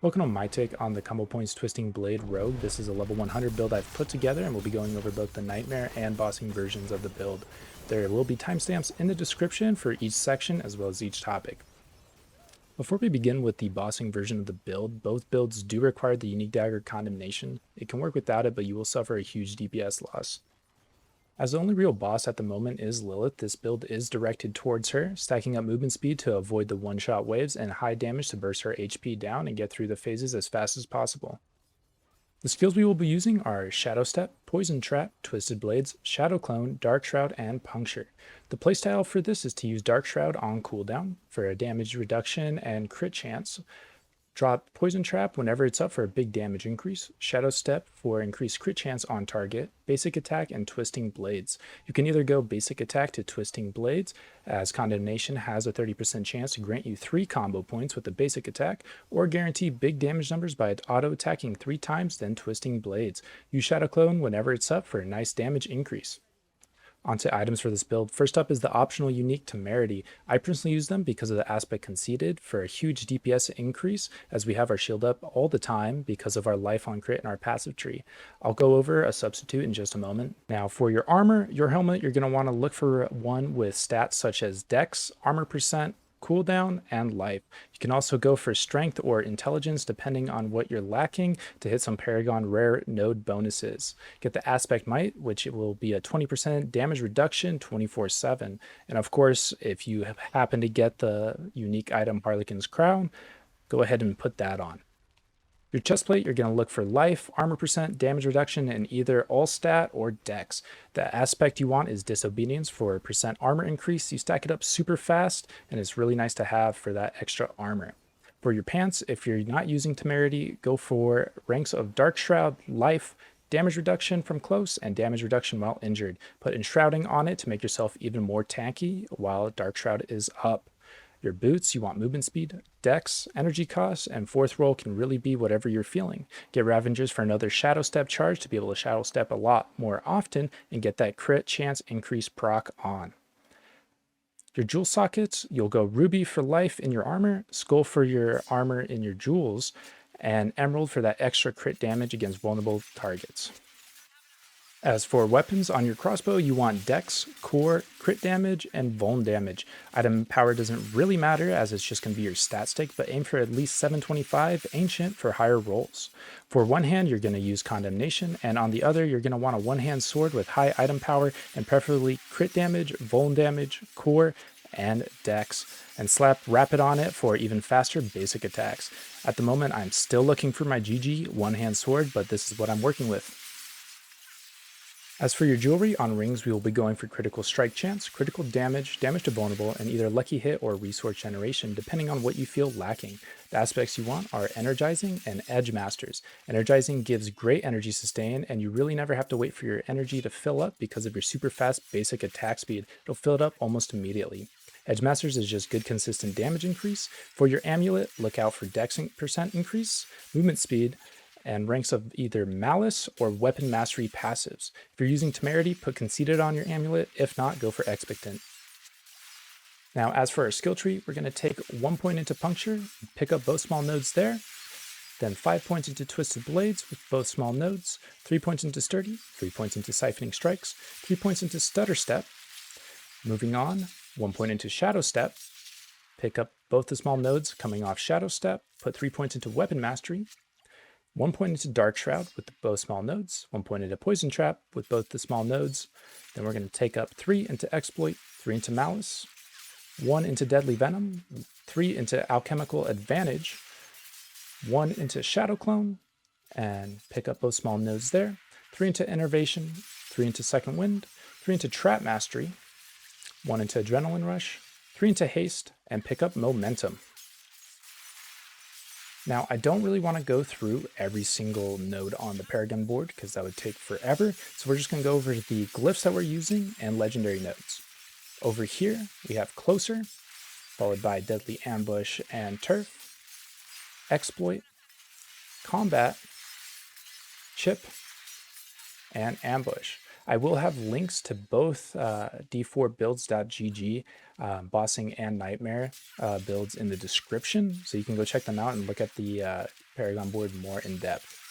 Welcome to my take on the Combo Points Twisting Blade Rogue. This is a level 100 build I've put together, and we'll be going over both the Nightmare and Bossing versions of the build. There will be timestamps in the description for each section as well as each topic. Before we begin with the Bossing version of the build, both builds do require the Unique Dagger Condemnation. It can work without it, but you will suffer a huge DPS loss. As the only real boss at the moment is Lilith, this build is directed towards her, stacking up movement speed to avoid the one-shot waves and high damage to burst her HP down and get through the phases as fast as possible. The skills we will be using are Shadow Step, Poison Trap, Twisted Blades, Shadow Clone, Dark Shroud, and Puncture. The playstyle for this is to use Dark Shroud on cooldown for a damage reduction and crit chance. Drop Poison Trap whenever it's up for a big damage increase, Shadow Step for increased crit chance on target, Basic Attack, and Twisting Blades. You can either go Basic Attack to Twisting Blades, as Condemnation has a 30% chance to grant you 3 combo points with the Basic Attack, or guarantee big damage numbers by auto-attacking 3 times, then Twisting Blades. Use Shadow Clone whenever it's up for a nice damage increase. Onto items for this build. First up is the optional unique Temerity. I personally use them because of the aspect conceded for a huge DPS increase, as we have our shield up all the time because of our life on crit and our passive tree. I'll go over a substitute in just a moment. Now for your armor, your helmet, you're going to want to look for one with stats such as Dex, Armor percent, cooldown, and life. You can also go for strength or intelligence depending on what you're lacking to hit some Paragon rare node bonuses. Get the aspect might, which it will be a 20% damage reduction 24/7. And of course, if you happen to get the unique item Harlequin's Crown, go ahead and put that on. Your chest plate, you're going to look for life, armor percent, damage reduction, and either all stat or dex. The aspect you want is disobedience for percent armor increase. You stack it up super fast, and it's really nice to have for that extra armor. For your pants, if you're not using Temerity, go for ranks of Dark Shroud, life, damage reduction from close, and damage reduction while injured. Put Enshrouding on it to make yourself even more tanky while Dark Shroud is up. Your boots, you want movement speed, dex, energy cost, and fourth roll can really be whatever you're feeling. Get Ravengers for another Shadow Step charge to be able to Shadow Step a lot more often and get that crit chance increase proc on. Your jewel sockets, you'll go Ruby for life in your armor, Skull for your armor in your jewels, and Emerald for that extra crit damage against vulnerable targets. As for weapons, on your crossbow, you want dex, core, crit damage, and vuln damage. Item power doesn't really matter as it's just going to be your stat stick, but aim for at least 725 ancient for higher rolls. For one hand, you're going to use condemnation, and on the other, you're going to want a one-hand sword with high item power and preferably crit damage, vuln damage, core, and dex, and slap rapid on it for even faster basic attacks. At the moment, I'm still looking for my GG one-hand sword, but this is what I'm working with. As for your jewelry, on rings we will be going for critical strike chance, critical damage, damage to vulnerable, and either lucky hit or resource generation depending on what you feel lacking. The aspects you want are energizing and edge masters. Energizing gives great energy sustain, and you really never have to wait for your energy to fill up because of your super fast basic attack speed. It'll fill it up almost immediately. Edge Masters is just good consistent damage increase. For your amulet, look out for dex percent increase, movement speed, and ranks of either Malice or Weapon Mastery passives. If you're using Temerity, put Conceited on your amulet. If not, go for Expectant. Now, as for our skill tree, we're going to take 1 point into Puncture, pick up both small nodes there, then 5 points into Twisted Blades with both small nodes, 3 points into Sturdy, 3 points into Siphoning Strikes, 3 points into Stutter Step. Moving on, 1 point into Shadow Step, pick up both the small nodes coming off Shadow Step, put 3 points into Weapon Mastery, 1 point into Dark Shroud with both small nodes, 1 point into Poison Trap with both the small nodes. Then we're going to take up 3 into Exploit, 3 into Malice, 1 into Deadly Venom, 3 into Alchemical Advantage, 1 into Shadow Clone, and pick up both small nodes there, 3 into Innervation, 3 into Second Wind, 3 into Trap Mastery, 1 into Adrenaline Rush, 3 into Haste, and pick up Momentum. Now, I don't really want to go through every single node on the Paragon board because that would take forever, so we're just going to go over the glyphs that we're using and legendary nodes. Over here, we have Closer, followed by Deadly Ambush and Turf, Exploit, Combat, Chip, and Ambush. I will have links to both D4Builds.gg bossing and nightmare builds in the description, so you can go check them out and look at the Paragon board more in depth.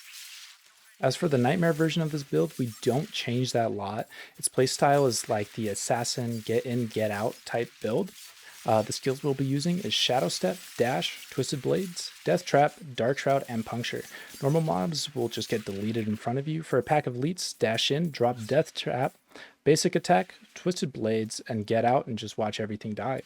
As for the nightmare version of this build, we don't change that lot. Its playstyle is like the assassin get in, get out type build. The skills we'll be using is Shadow Step, Dash, Twisted Blades, Death Trap, Dark Shroud, and Puncture. Normal mobs will just get deleted in front of you. For a pack of elites, dash in, drop Death Trap, Basic Attack, Twisted Blades, and get out and just watch everything die.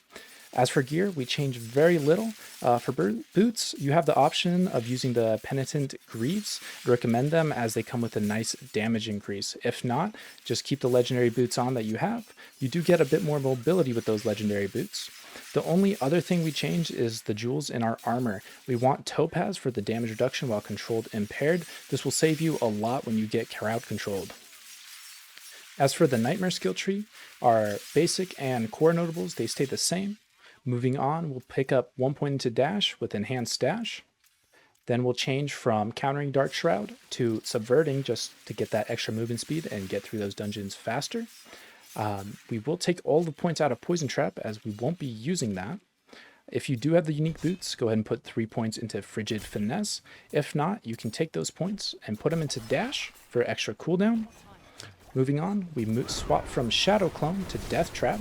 As for gear, we change very little. For boots, you have the option of using the Penitent Greaves. I recommend them as they come with a nice damage increase. If not, just keep the legendary boots on that you have. You do get a bit more mobility with those legendary boots. The only other thing we change is the jewels in our armor. We want Topaz for the damage reduction while controlled impaired. This will save you a lot when you get crowd controlled. As for the Nightmare skill tree, our basic and core notables, they stay the same. Moving on, we'll pick up 1 point into Dash with Enhanced Dash. Then we'll change from countering Dark Shroud to subverting just to get that extra movement speed and get through those dungeons faster. We will take all the points out of Poison Trap as we won't be using that. If you do have the unique boots, go ahead and put 3 points into Frigid Finesse. If not, you can take those points and put them into Dash for extra cooldown. Moving on, we swap from Shadow Clone to Death Trap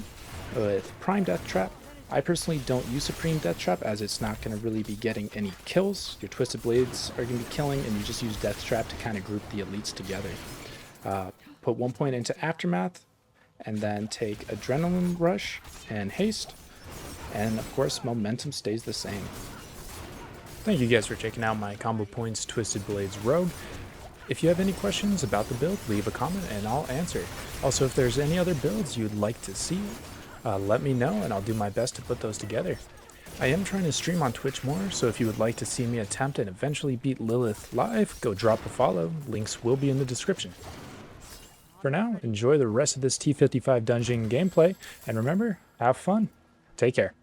with Prime Death Trap. I personally don't use Supreme Death Trap as it's not going to really be getting any kills. Your Twisted Blades are going to be killing, and you just use Death Trap to kind of group the elites together. Put 1 point into Aftermath, and then take Adrenaline Rush and Haste. And of course, momentum stays the same. Thank you guys for checking out my Combo Points Twisted Blades Rogue. If you have any questions about the build, leave a comment and I'll answer. Also, if there's any other builds you'd like to see, let me know and I'll do my best to put those together. I am trying to stream on Twitch more, so if you would like to see me attempt and eventually beat Lilith live, go drop a follow. Links will be in the description. For now, enjoy the rest of this T55 dungeon gameplay, and remember, have fun. Take care.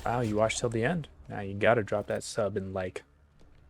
Wow, you watched till the end. Now you gotta drop that sub and like.